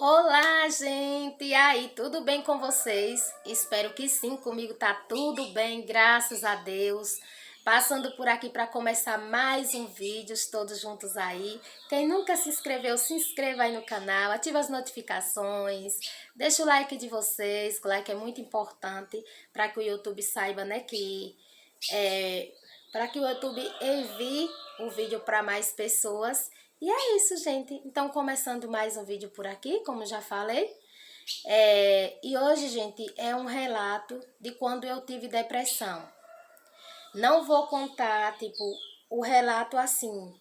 Olá, gente! E aí, tudo bem com vocês? Espero que sim, comigo tá tudo bem, graças a Deus. Passando por aqui para começar mais um vídeo, todos juntos aí. Quem nunca se inscreveu, se inscreva aí no canal, ativa as notificações, deixa o like de vocês, que o like é muito importante para que o YouTube saiba, né, para que o YouTube envie o vídeo para mais pessoas. E é isso, gente. Então, começando mais um vídeo por aqui, como já falei. E hoje, gente, é um relato de quando eu tive depressão. Não vou contar, tipo, o relato assim,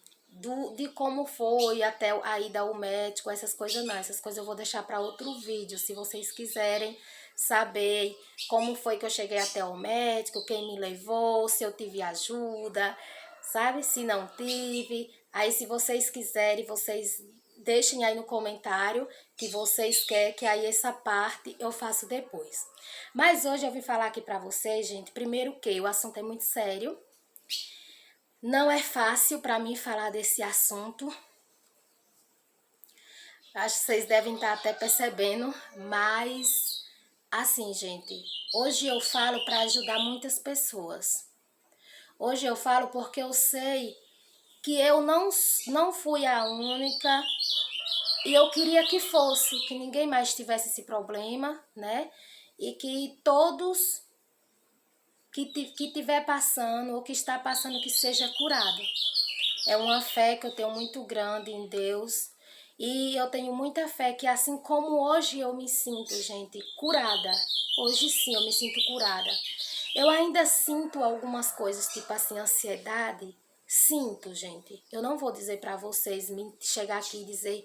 de como foi até a ida ao médico, essas coisas não. Essas coisas eu vou deixar para outro vídeo, se vocês quiserem saber como foi que eu cheguei até o médico, quem me levou, se eu tive ajuda, sabe? Se não tive. Aí, se vocês quiserem, vocês deixem aí no comentário que vocês querem, que aí essa parte eu faço depois. Mas hoje eu vim falar aqui pra vocês, gente, primeiro que o assunto é muito sério. Não é fácil pra mim falar desse assunto. Acho que vocês devem estar até percebendo, mas assim, gente, hoje eu falo pra ajudar muitas pessoas. Hoje eu falo porque eu sei que eu não fui a única e eu queria que fosse, que ninguém mais tivesse esse problema, né? E que todos que tiver passando ou que está passando que seja curado. É uma fé que eu tenho muito grande em Deus e eu tenho muita fé que assim como hoje eu me sinto, gente, curada. Hoje sim eu me sinto curada. Eu ainda sinto algumas coisas, tipo assim, ansiedade. Sinto, gente. Eu não vou dizer pra vocês me chegar aqui e dizer,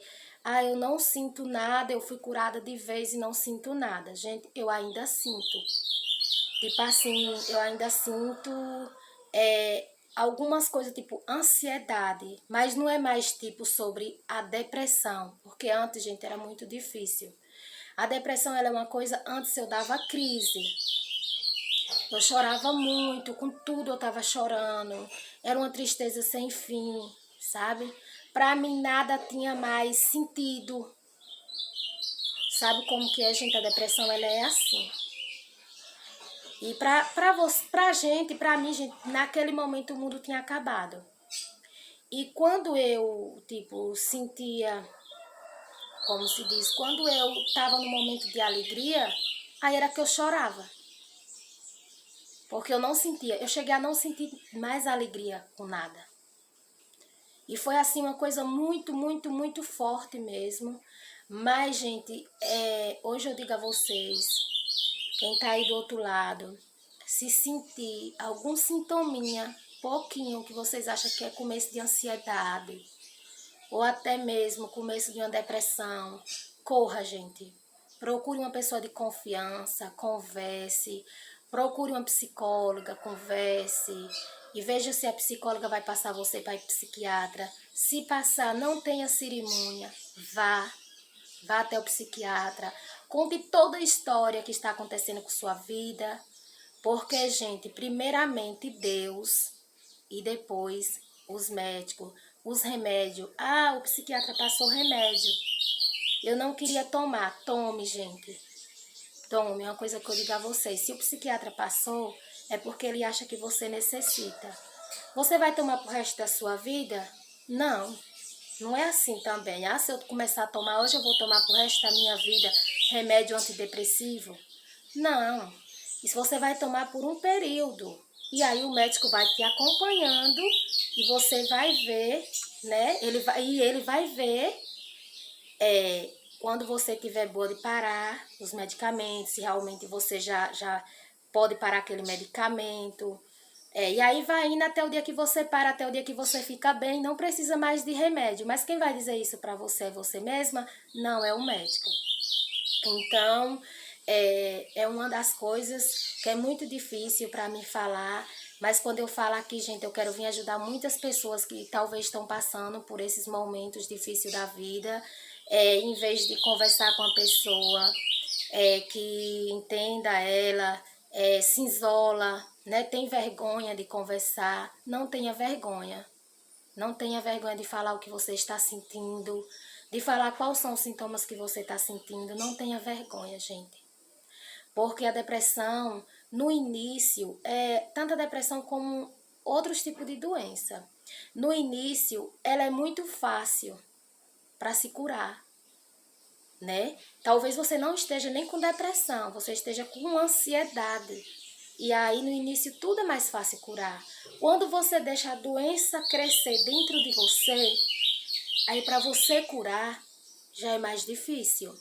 eu não sinto nada, eu fui curada de vez e não sinto nada. Gente, eu ainda sinto. Tipo assim, eu ainda sinto algumas coisas tipo ansiedade, mas não é mais tipo sobre a depressão, porque antes, gente, era muito difícil. A depressão ela é uma coisa, antes eu dava crise. Eu chorava muito, com tudo eu tava chorando. Era uma tristeza sem fim, sabe? Pra mim nada tinha mais sentido. Sabe como que é, gente? A depressão ela é assim. E pra gente, pra mim, gente, naquele momento o mundo tinha acabado. E quando eu, tipo, sentia, como se diz, quando eu tava no momento de alegria, aí era que eu chorava. Porque eu não sentia, eu cheguei a não sentir mais alegria com nada. E foi assim uma coisa muito, muito, muito forte mesmo. Mas, gente, hoje eu digo a vocês, quem tá aí do outro lado, se sentir algum sintominha, pouquinho, que vocês acham que é começo de ansiedade, ou até mesmo começo de uma depressão, corra, gente. Procure uma pessoa de confiança, converse, procure uma psicóloga, converse, e veja se a psicóloga vai passar você para ir psiquiatra. Se passar, não tenha cerimônia, vá até o psiquiatra, conte toda a história que está acontecendo com sua vida, porque, gente, primeiramente Deus e depois os médicos, os remédios. O psiquiatra passou remédio. Eu não queria tomar. Tome, gente. Tome, é uma coisa que eu digo a vocês. Se o psiquiatra passou, é porque ele acha que você necessita. Você vai tomar pro resto da sua vida? Não. Não é assim também. Se eu começar a tomar hoje, eu vou tomar pro resto da minha vida remédio antidepressivo? Não. Isso você vai tomar por um período. E aí o médico vai te acompanhando e você vai ver, né? Ele vai ver quando você tiver boa de parar os medicamentos, se realmente você já pode parar aquele medicamento. E aí vai indo até o dia que você para, até o dia que você fica bem, não precisa mais de remédio. Mas quem vai dizer isso para você é você mesma? Não, é o médico. Então, é uma das coisas que é muito difícil para mim falar, mas quando eu falo aqui, gente, eu quero vir ajudar muitas pessoas que talvez estão passando por esses momentos difíceis da vida, em vez de conversar com a pessoa que entenda ela, se isola, né, tem vergonha de conversar, não tenha vergonha. Não tenha vergonha de falar o que você está sentindo, de falar quais são os sintomas que você está sentindo. Não tenha vergonha, gente. Porque a depressão, no início, tanto a depressão como outros tipos de doença. No início, ela é muito fácil para se curar, né? Talvez você não esteja nem com depressão, você esteja com ansiedade. E aí, no início, tudo é mais fácil curar. Quando você deixa a doença crescer dentro de você, aí para você curar, já é mais difícil.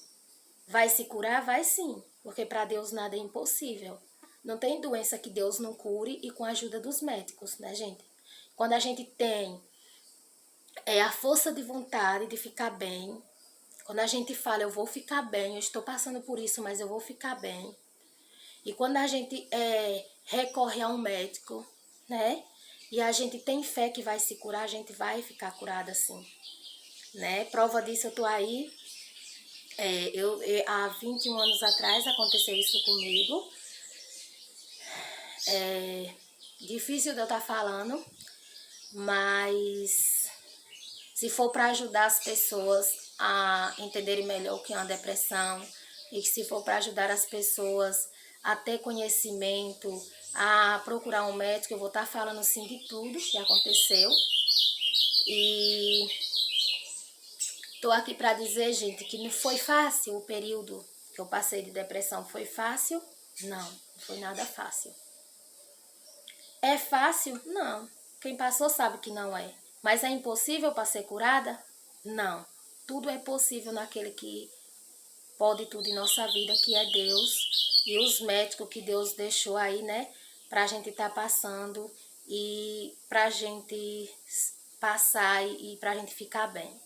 Vai se curar? Vai sim, porque para Deus nada é impossível. Não tem doença que Deus não cure e com a ajuda dos médicos, né, gente? Quando a gente tem a força de vontade de ficar bem, quando a gente fala, eu vou ficar bem, eu estou passando por isso, mas eu vou ficar bem. E quando a gente recorre a um médico, né? E a gente tem fé que vai se curar, a gente vai ficar curada sim, né? Prova disso, eu tô aí. Há 21 anos atrás aconteceu isso comigo. Difícil de eu estar falando, mas se for para ajudar as pessoas a entenderem melhor o que é uma depressão, e se for para ajudar as pessoas a ter conhecimento, a procurar um médico, eu vou estar falando sim de tudo que aconteceu. E tô aqui para dizer, gente, que não foi fácil o período que eu passei de depressão. Foi fácil? Não foi nada fácil. É fácil? Não. Quem passou sabe que não é. Mas é impossível para ser curada? Não. Tudo é possível naquele que pode tudo em nossa vida, que é Deus. E os médicos que Deus deixou aí, né? Pra gente estar passando e pra gente passar e pra gente ficar bem.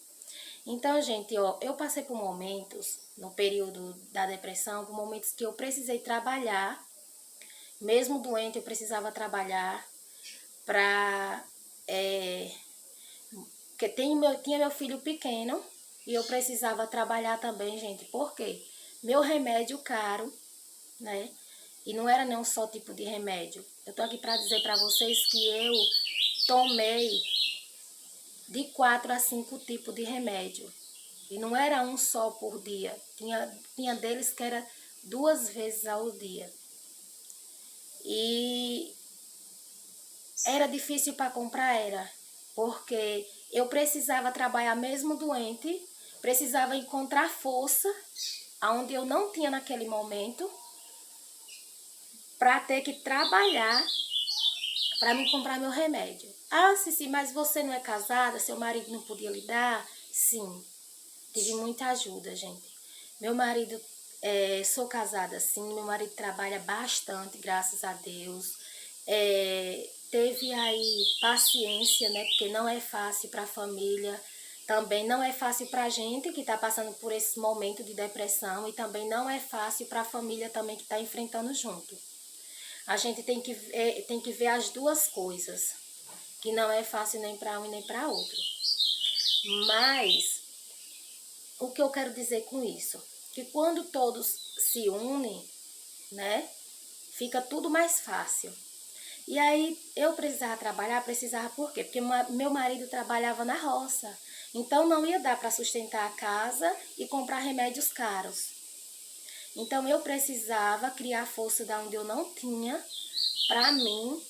Então, gente, eu passei por momentos, no período da depressão, por momentos que eu precisei trabalhar. Mesmo doente, eu precisava trabalhar para... porque tinha meu filho pequeno e eu precisava trabalhar também, gente. Por quê? Meu remédio caro, né? E não era nenhum só tipo de remédio. Eu tô aqui para dizer para vocês que eu tomei de 4 a 5 tipos de remédio. E não era um só por dia. Tinha deles que era 2 vezes ao dia. E era difícil para comprar, porque eu precisava trabalhar mesmo doente, precisava encontrar força, onde eu não tinha naquele momento, para ter que trabalhar para me comprar meu remédio. Ah, Cici, mas você não é casada, seu marido não podia lhe dar? Sim, tive muita ajuda, gente. Meu marido, sou casada sim, meu marido trabalha bastante, graças a Deus. Teve aí paciência, né? Porque não é fácil para a família, também não é fácil para a gente que está passando por esse momento de depressão e também não é fácil para a família também que está enfrentando junto. A gente tem que ver as duas coisas, que não é fácil nem para um e nem para outro. Mas o que eu quero dizer com isso? Que quando todos se unem, né, fica tudo mais fácil. E aí eu precisava por quê? Porque meu marido trabalhava na roça. Então não ia dar para sustentar a casa e comprar remédios caros. Então eu precisava criar força da onde eu não tinha para mim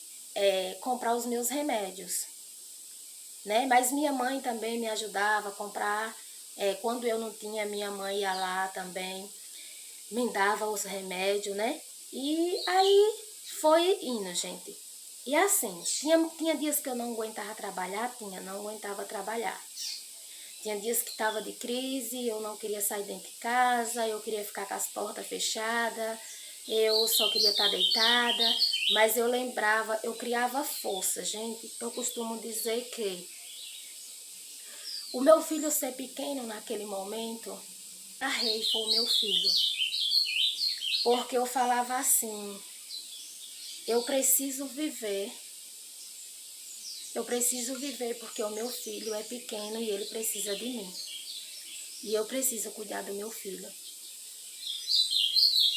comprar os meus remédios, né? Mas minha mãe também me ajudava a comprar. Quando eu não tinha, minha mãe ia lá também, me dava os remédios, né? E aí foi indo, gente. E assim, tinha dias que eu não aguentava trabalhar, não aguentava trabalhar. Tinha dias que estava de crise, eu não queria sair dentro de casa, eu queria ficar com as portas fechadas, eu só queria estar deitada, mas eu lembrava, eu criava força, gente. Eu costumo dizer que o meu filho ser pequeno naquele momento, a rei foi o meu filho. Porque eu falava assim, eu preciso viver porque o meu filho é pequeno e ele precisa de mim. E eu preciso cuidar do meu filho.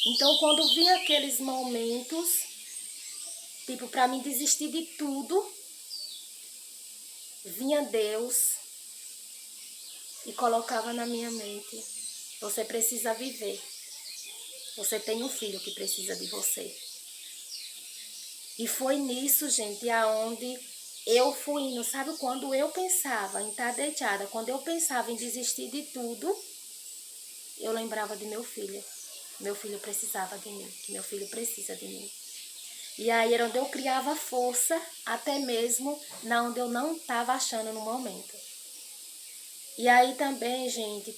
Então, quando vinha aqueles momentos, tipo, para mim desistir de tudo, vinha Deus e colocava na minha mente: você precisa viver. Você tem um filho que precisa de você. E foi nisso, gente, aonde eu fui indo. Sabe, quando eu pensava em estar deitada, quando eu pensava em desistir de tudo, eu lembrava de meu filho. Meu filho precisava de mim, que meu filho precisa de mim. E aí era onde eu criava força, até mesmo na onde eu não estava achando no momento. E aí também, gente,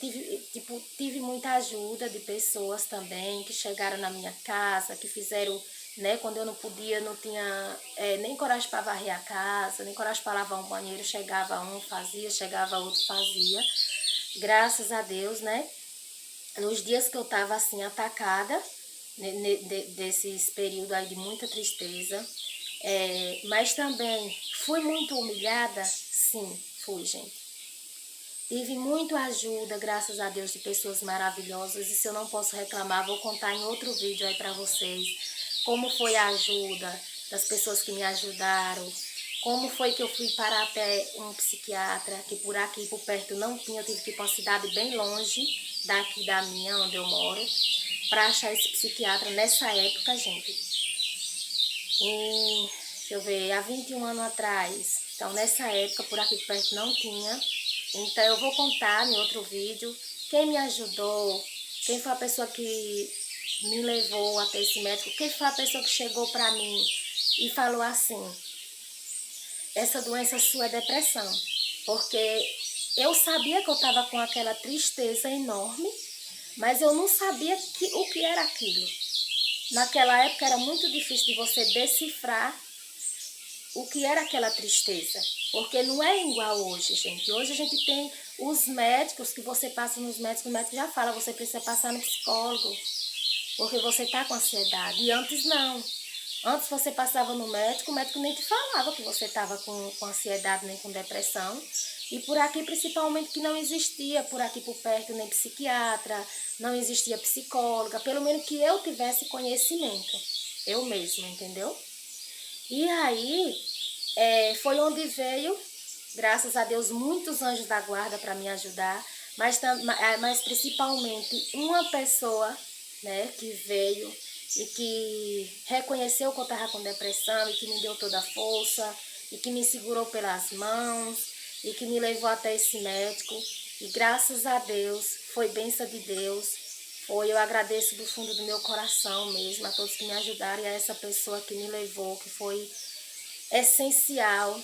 tive muita ajuda de pessoas também que chegaram na minha casa, que fizeram, né, quando eu não podia, não tinha nem coragem para varrer a casa, nem coragem para lavar um banheiro, chegava um, fazia, chegava outro, fazia. Graças a Deus, né, nos dias que eu estava assim atacada, desses períodos aí de muita tristeza, mas também fui muito humilhada, sim, fui, gente. Tive muita ajuda, graças a Deus, de pessoas maravilhosas. E se eu não posso reclamar, vou contar em outro vídeo aí pra vocês como foi a ajuda das pessoas que me ajudaram. Como foi que eu fui parar até um psiquiatra, que por aqui, por perto, não tinha. Eu tive que ir para uma cidade bem longe daqui da minha, onde eu moro, para achar esse psiquiatra nessa época, gente. Deixa eu ver, há 21 anos atrás. Então, nessa época, por aqui por perto, não tinha. Então, eu vou contar em outro vídeo quem me ajudou, quem foi a pessoa que me levou até esse médico, quem foi a pessoa que chegou para mim e falou assim: essa doença sua é depressão. Porque eu sabia que eu estava com aquela tristeza enorme, mas eu não sabia o que era aquilo. Naquela época era muito difícil de você decifrar o que era aquela tristeza, porque não é igual hoje, gente. Hoje a gente tem os médicos que você passa nos médicos, o médico já fala, você precisa passar no psicólogo, porque você está com ansiedade. E antes não. Antes você passava no médico, o médico nem te falava que você estava com ansiedade nem com depressão. E por aqui, principalmente, que não existia por aqui por perto nem psiquiatra, não existia psicóloga, pelo menos que eu tivesse conhecimento, eu mesma, entendeu? E aí, foi onde veio, graças a Deus, muitos anjos da guarda para me ajudar, mas principalmente uma pessoa, né, que veio e que reconheceu que eu estava com depressão e que me deu toda a força e que me segurou pelas mãos e que me levou até esse médico. E graças a Deus, foi bênção de Deus. Eu agradeço do fundo do meu coração mesmo a todos que me ajudaram e a essa pessoa que me levou, que foi essencial.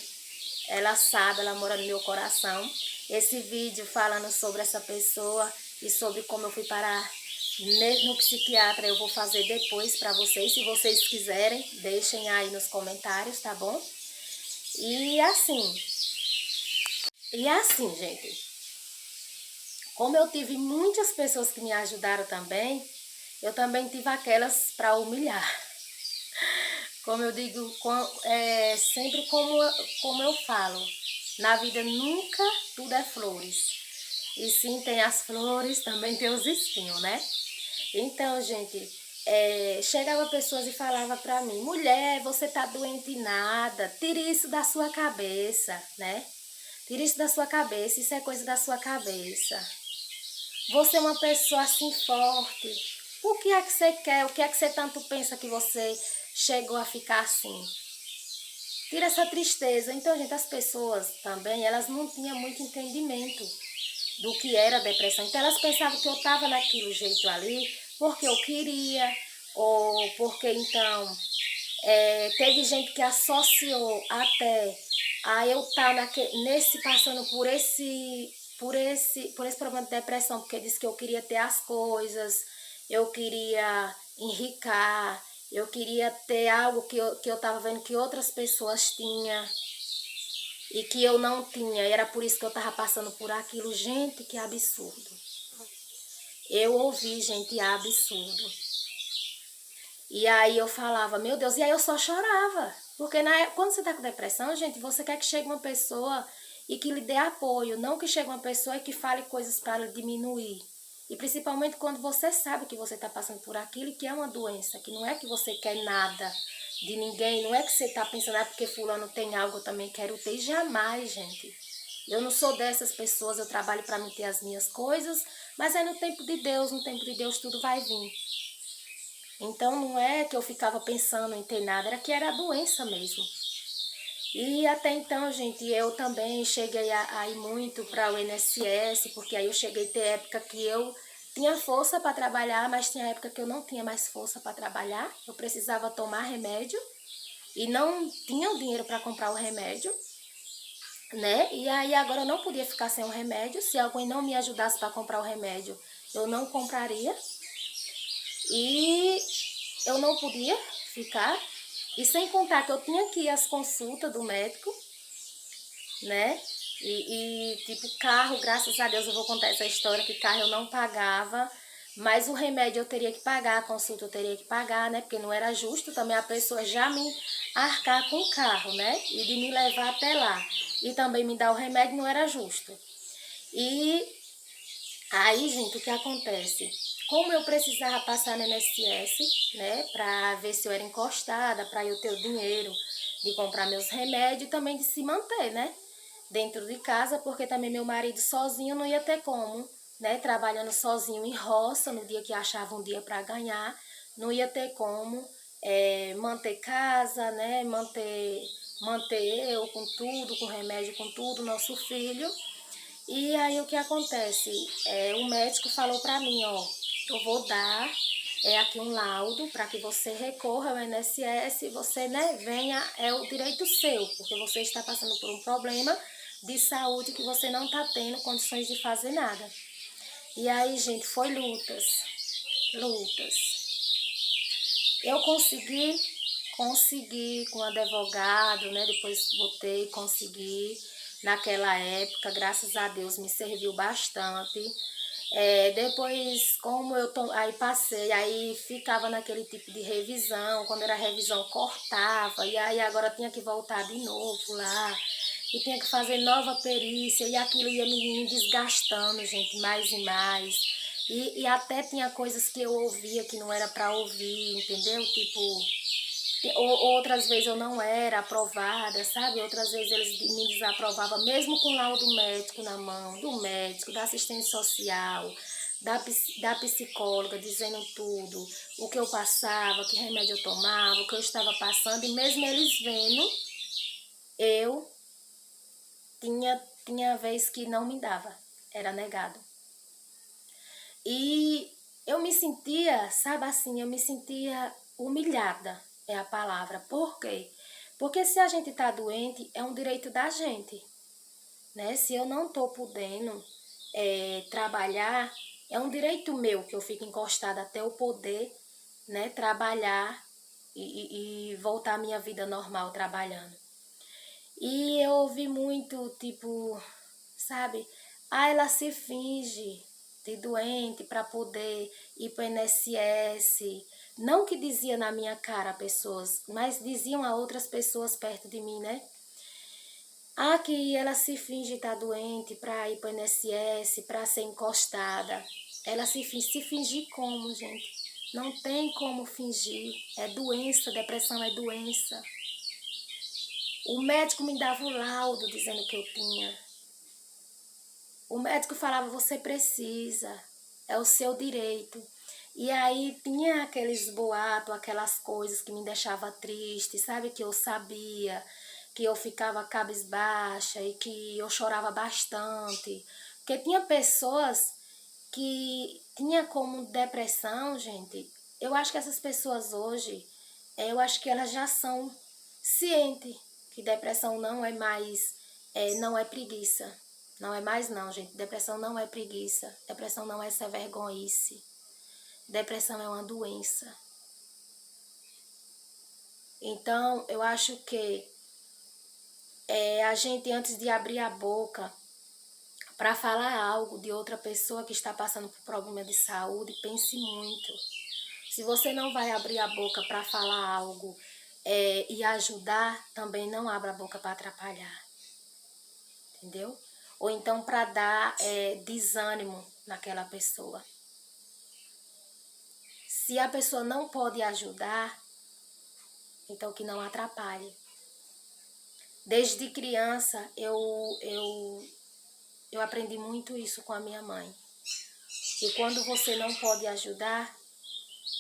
Ela sabe, ela mora no meu coração. Esse vídeo falando sobre essa pessoa e sobre como eu fui parar no psiquiatra, eu vou fazer depois para vocês. Se vocês quiserem, deixem aí nos comentários, tá bom? E assim, gente, como eu tive muitas pessoas que me ajudaram também, eu também tive aquelas para humilhar. Como eu digo, sempre como eu falo, na vida nunca tudo é flores. E sim, tem as flores, também tem os espinhos, né? Então, gente, chegava pessoas e falava pra mim: mulher, você tá doente em nada, tire isso da sua cabeça, né? Tire isso da sua cabeça, isso é coisa da sua cabeça. Você é uma pessoa assim forte. O que é que você quer? O que é que você tanto pensa que você chegou a ficar assim? Tira essa tristeza. Então, gente, as pessoas também, elas não tinham muito entendimento do que era a depressão. Então, elas pensavam que eu estava naquele jeito ali porque eu queria, ou porque, então, teve gente que associou até a eu estar passando por esse problema de depressão, porque disse que eu queria ter as coisas, eu queria enricar, eu queria ter algo que eu estava vendo que outras pessoas tinham e que eu não tinha, e era por isso que eu estava passando por aquilo. Gente, que absurdo. Eu ouvi, gente, absurdo. E aí eu falava, meu Deus, e aí eu só chorava. Porque quando você tá com depressão, gente, você quer que chegue uma pessoa e que lhe dê apoio, não que chegue uma pessoa e que fale coisas para lhe diminuir. E principalmente quando você sabe que você está passando por aquilo, que é uma doença, que não é que você quer nada de ninguém, não é que você está pensando, porque fulano tem algo, eu também quero ter. Jamais, gente. Eu não sou dessas pessoas, eu trabalho para me ter as minhas coisas, mas é no tempo de Deus tudo vai vir. Então não é que eu ficava pensando em ter nada, era que era a doença mesmo. E até então, gente, eu também cheguei a ir muito para o INSS, porque aí eu cheguei a ter época que eu tinha força para trabalhar, mas tinha época que eu não tinha mais força para trabalhar. Eu precisava tomar remédio e não tinha o dinheiro para comprar o remédio, né? E aí agora eu não podia ficar sem o remédio. Se alguém não me ajudasse para comprar o remédio, eu não compraria. E eu não podia ficar. E sem contar que eu tinha que ir às consultas do médico, né? Tipo, carro, graças a Deus eu vou contar essa história, que carro eu não pagava, mas o remédio eu teria que pagar, a consulta eu teria que pagar, né? Porque não era justo também a pessoa já me arcar com o carro, né? E de me levar até lá. E também me dar o remédio não era justo. E aí, gente, o que acontece? Como eu precisava passar no INSS, né, para ver se eu era encostada, para eu ter o dinheiro de comprar meus remédios e também de se manter, né, dentro de casa, porque também meu marido sozinho não ia ter como, né, trabalhando sozinho em roça, no dia que achava um dia para ganhar, não ia ter como manter casa, né, manter eu com tudo, com remédio, com tudo, nosso filho. E aí o que acontece? O médico falou para mim, ó, eu vou dar aqui um laudo para que você recorra ao INSS e você, né, venha, é o direito seu, porque você está passando por um problema de saúde que você não está tendo condições de fazer nada. E aí, gente, foi lutas, lutas. Eu consegui com advogado, né? Depois botei, consegui. Naquela época, graças a Deus, me serviu bastante. Depois, como aí passei, aí ficava naquele tipo de revisão, quando era revisão cortava, e aí agora tinha que voltar de novo lá, e tinha que fazer nova perícia, e aquilo ia me desgastando, gente, mais e mais. E até tinha coisas que eu ouvia que não era para ouvir, entendeu? Tipo, outras vezes eu não era aprovada, sabe? Outras vezes eles me desaprovavam, mesmo com laudo médico na mão, do médico, da assistente social, da psicóloga, dizendo tudo, o que eu passava, que remédio eu tomava, o que eu estava passando, e mesmo eles vendo, eu tinha vez que não me dava, era negado. E eu me sentia, sabe assim, eu me sentia humilhada, é a palavra. Por quê? Porque se a gente tá doente, é um direito da gente, né? Se eu não tô podendo trabalhar, é um direito meu que eu fico encostada até eu poder, né, trabalhar e voltar à minha vida normal trabalhando. E eu ouvi muito, tipo, sabe? Ah, ela se finge de doente para poder ir para o INSS. Não que dizia na minha cara pessoas, mas diziam a outras pessoas perto de mim, né? Ah, que ela se finge estar doente para ir para o INSS, para ser encostada. Ela se fingir como, gente? Não tem como fingir. É doença, depressão é doença. O médico me dava o laudo dizendo que eu tinha. O médico falava, você precisa, é o seu direito. E aí tinha aqueles boatos, aquelas coisas que me deixavam triste, sabe? Que eu sabia, que eu ficava cabisbaixa e que eu chorava bastante. Porque tinha pessoas que tinha como depressão, gente. Eu acho que essas pessoas hoje, eu acho que elas já são cientes que depressão não é mais, não é preguiça. Não é mais não, gente. Depressão não é preguiça. Depressão não é ser vergonhice. Depressão é uma doença. Então, eu acho que a gente, antes de abrir a boca para falar algo de outra pessoa que está passando por problema de saúde, pense muito. Se você não vai abrir a boca para falar algo e ajudar, também não abra a boca para atrapalhar. Entendeu? Ou então para dar desânimo naquela pessoa. Se a pessoa não pode ajudar, então que não atrapalhe. Desde criança, eu aprendi muito isso com a minha mãe. E quando você não pode ajudar,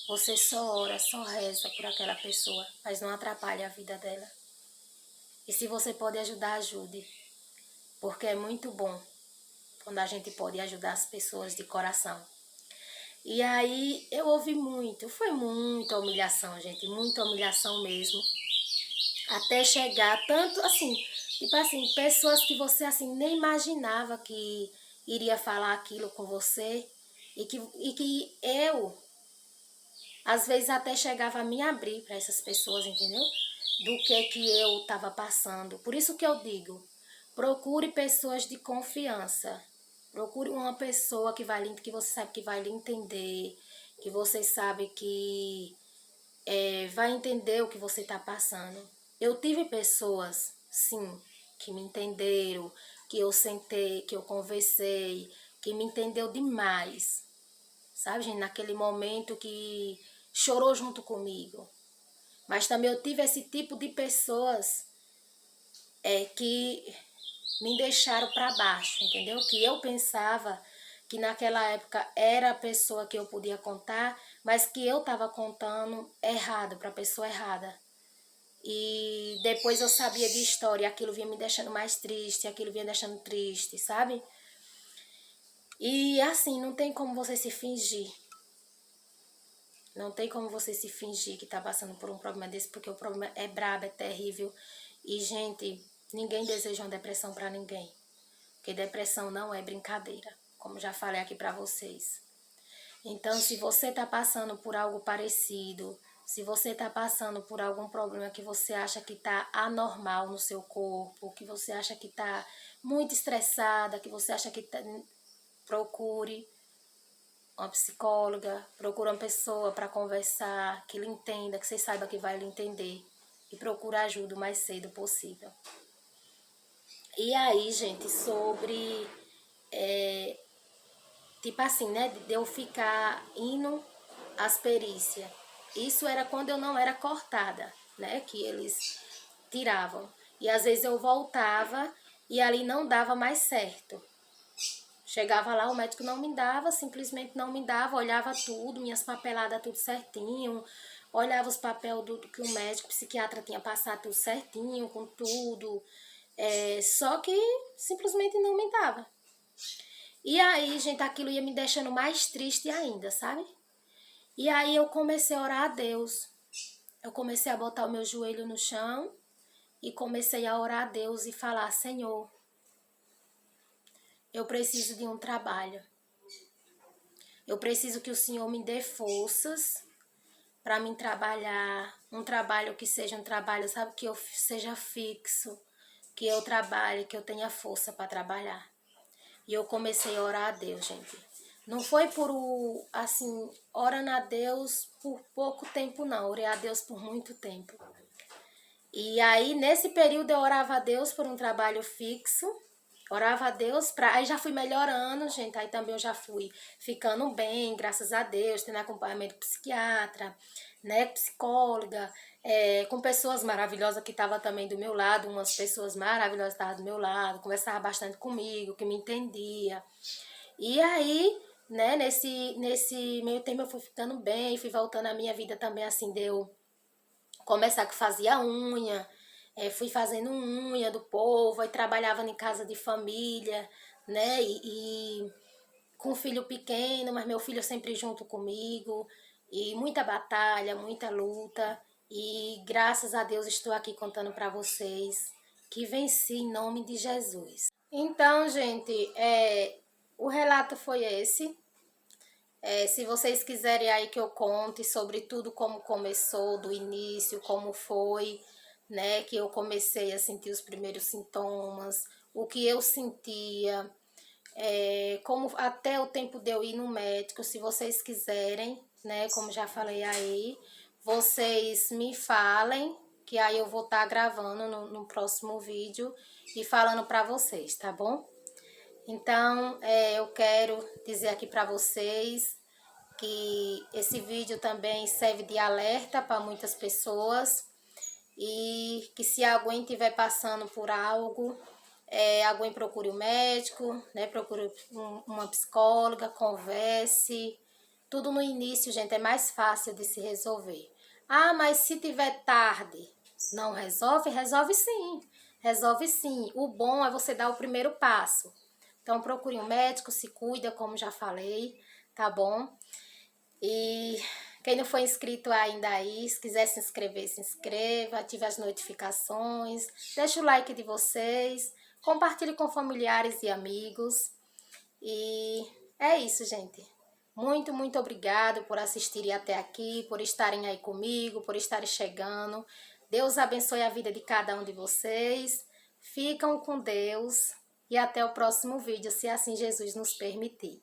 você só ora, só reza por aquela pessoa, mas não atrapalha a vida dela. E se você pode ajudar, ajude, porque é muito bom quando a gente pode ajudar as pessoas de coração. E aí eu ouvi muito, foi muita humilhação, gente, muita humilhação mesmo. Até chegar tanto assim, tipo assim, pessoas que você assim nem imaginava que iria falar aquilo com você e que eu às vezes até chegava a me abrir para essas pessoas, entendeu? Do que eu estava passando. Por isso que eu digo, procure pessoas de confiança. Procure uma pessoa que você sabe que vai lhe entender, que você sabe que vai entender o que você está passando. Eu tive pessoas, sim, que me entenderam, que eu sentei, que eu conversei, que me entendeu demais. Sabe, gente, naquele momento que chorou junto comigo. Mas também eu tive esse tipo de pessoas que me deixaram para baixo, entendeu? Que eu pensava que naquela época era a pessoa que eu podia contar, mas que eu estava contando errado, para a pessoa errada. E depois eu sabia de história, aquilo vinha me deixando mais triste, aquilo vinha deixando triste, sabe? E assim, não tem como você se fingir. Não tem como você se fingir que tá passando por um problema desse, porque o problema é brabo, é terrível. E, gente, ninguém deseja uma depressão pra ninguém. Porque depressão não é brincadeira, como já falei aqui pra vocês. Então, se você tá passando por algo parecido, se você tá passando por algum problema que você acha que tá anormal no seu corpo, que você acha que tá muito estressada, que você acha que procure uma psicóloga, procure uma pessoa para conversar, que lhe entenda, que você saiba que vai lhe entender. E procure ajuda o mais cedo possível. E aí, gente, sobre tipo assim, né, de eu ficar indo às perícias. Isso era quando eu não era cortada, né, que eles tiravam. E às vezes eu voltava e ali não dava mais certo. Chegava lá, o médico não me dava, simplesmente não me dava, olhava tudo, minhas papeladas tudo certinho, olhava os papéis do que o médico, o psiquiatra tinha passado tudo certinho, com tudo. Só que simplesmente não me dava. E aí, gente, aquilo ia me deixando mais triste ainda, sabe? E aí eu comecei a orar a Deus. Eu comecei a botar o meu joelho no chão e comecei a orar a Deus e falar: Senhor, eu preciso de um trabalho. Eu preciso que o Senhor me dê forças para mim trabalhar, um trabalho que seja um trabalho, sabe, que eu seja fixo, que eu trabalhe, que eu tenha força para trabalhar. E eu comecei a orar a Deus, gente. Não foi assim, orando a Deus por pouco tempo, não. Orei a Deus por muito tempo. E aí, nesse período, eu orava a Deus por um trabalho fixo. Orava a Deus aí já fui melhorando, gente. Aí também eu já fui ficando bem, graças a Deus, tendo acompanhamento psiquiatra, né, psicóloga, com pessoas maravilhosas que estavam também do meu lado, umas pessoas maravilhosas estavam do meu lado, conversavam bastante comigo, que me entendia. E aí, né, nesse meio tempo eu fui ficando bem, fui voltando à minha vida também, assim, deu começar que fazia unha, fui fazendo unha do povo, aí trabalhava em casa de família, né, e com filho pequeno, mas meu filho sempre junto comigo, e muita batalha, muita luta, e graças a Deus estou aqui contando para vocês que venci em nome de Jesus. Então, gente, o relato foi esse. Se vocês quiserem aí que eu conte sobre tudo como começou, do início, como foi, né, que eu comecei a sentir os primeiros sintomas, o que eu sentia, como até o tempo de eu ir no médico, se vocês quiserem, né, como já falei aí, vocês me falem, que aí eu vou estar gravando no próximo vídeo e falando para vocês, tá bom? Então, eu quero dizer aqui para vocês que esse vídeo também serve de alerta para muitas pessoas e que se alguém estiver passando por algo, alguém procure um médico, né? Procure uma psicóloga, converse. Tudo no início, gente, é mais fácil de se resolver. Ah, mas se tiver tarde, não resolve? Resolve sim. Resolve sim. O bom é você dar o primeiro passo. Então, procure um médico, se cuida, como já falei, tá bom? E quem não foi inscrito ainda aí, se quiser se inscrever, se inscreva, ative as notificações, deixa o like de vocês, compartilhe com familiares e amigos. E é isso, gente. Muito, muito obrigado por assistirem até aqui, por estarem aí comigo, por estarem chegando. Deus abençoe a vida de cada um de vocês. Ficam com Deus e até o próximo vídeo, se assim Jesus nos permitir.